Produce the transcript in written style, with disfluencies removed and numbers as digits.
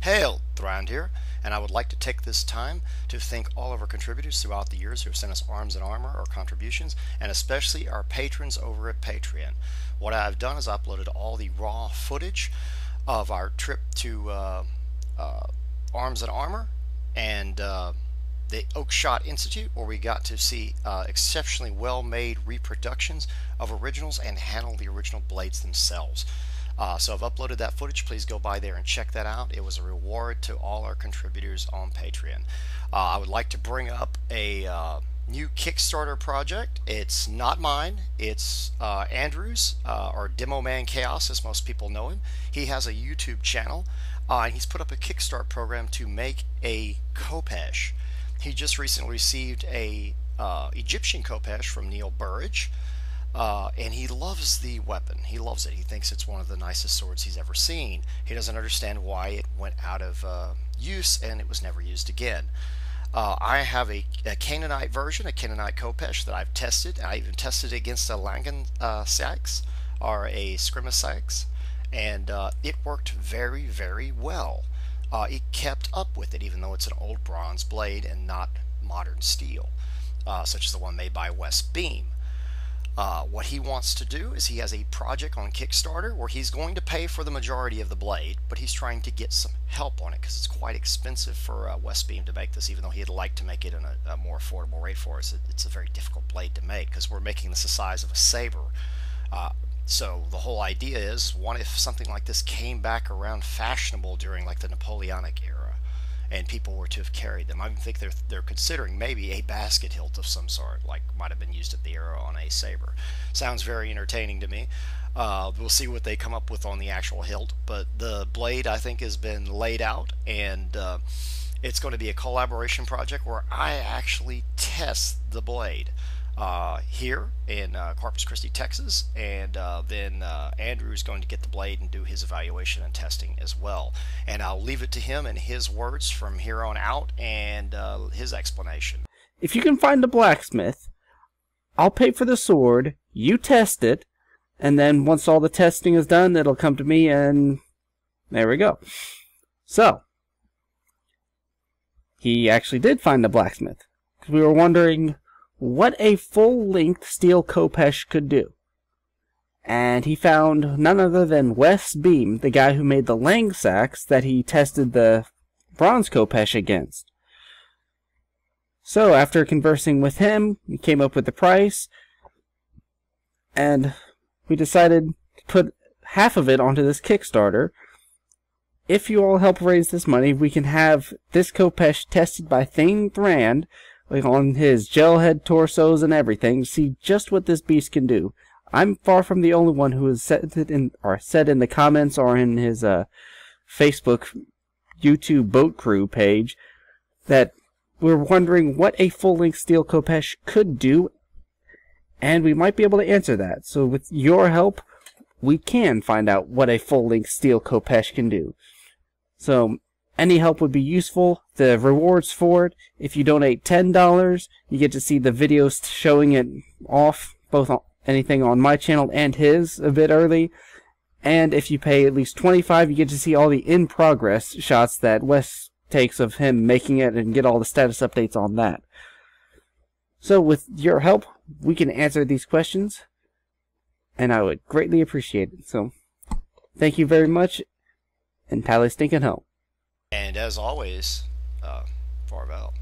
Hail, Thrand here, and I would like to take this time to thank all of our contributors throughout the years who have sent us arms and armor or contributions, and especially our patrons over at Patreon. What I've done is uploaded all the raw footage of our trip to Arms and Armor and the Oakshot Institute, where we got to see exceptionally well-made reproductions of originals and handle the original blades themselves. So I've uploaded that footage. Please go by there and check that out. It was a reward to all our contributors on Patreon. I would like to bring up a new Kickstarter project. It's not mine. It's Andrew's, or Demo Man Chaos, as most people know him. He has a YouTube channel, and he's put up a Kickstarter program to make a Khopesh. He just recently received a Egyptian Khopesh from Neil Burridge. And he loves the weapon. He loves it. He thinks it's one of the nicest swords he's ever seen. He doesn't understand why it went out of use and it was never used again. I have a Canaanite version, a Canaanite Khopesh that I've tested. I even tested it against a Langan Sykes or a Scrima Sykes, and it worked very, very well. It kept up with it, even though it's an old bronze blade and not modern steel, such as the one made by West Beam. What he wants to do is he has a project on Kickstarter where he's going to pay for the majority of the blade, but he's trying to get some help on it because it's quite expensive for West Beam to make this, even though he'd like to make it in a more affordable rate for us. It's a very difficult blade to make because we're making this the size of a saber. So the whole idea is, what if something like this came back around fashionable during like the Napoleonic era, and people were to have carried them? I think they're considering maybe a basket hilt of some sort, like might have been used at the era on a saber. Sounds very entertaining to me. We'll see what they come up with on the actual hilt, but the blade, I think, has been laid out, and it's going to be a collaboration project where I actually test the blade here in Corpus Christi, Texas, and then Andrew's going to get the blade and do his evaluation and testing as well. And I'll leave it to him and his words from here on out, and his explanation. If you can find a blacksmith, I'll pay for the sword, you test it, and then once all the testing is done, it'll come to me, and there we go. So, he actually did find a blacksmith, because we were wondering what a full-length steel Khopesh could do. And he found none other than Wes Beam, the guy who made the Langsacks that he tested the bronze Khopesh against. So after conversing with him, we came up with the price, and we decided to put half of it onto this Kickstarter. If you all help raise this money, we can have this Khopesh tested by Thane Thrand, like on his gel-head torsos and everything, to see just what this beast can do. I'm far from the only one who has said it in, or said in the comments or in his Facebook, YouTube boat crew page, that we're wondering what a full-length steel Khopesh could do, and we might be able to answer that. So with your help, we can find out what a full-length steel Khopesh can do. So any help would be useful. The rewards for it, if you donate $10, you get to see the videos showing it off, both on anything on my channel and his, a bit early. And if you pay at least $25, you get to see all the in-progress shots that Wes takes of him making it and get all the status updates on that. So with your help, we can answer these questions, and I would greatly appreciate it. So, thank you very much, and tally stinking ho. And as always, farewell.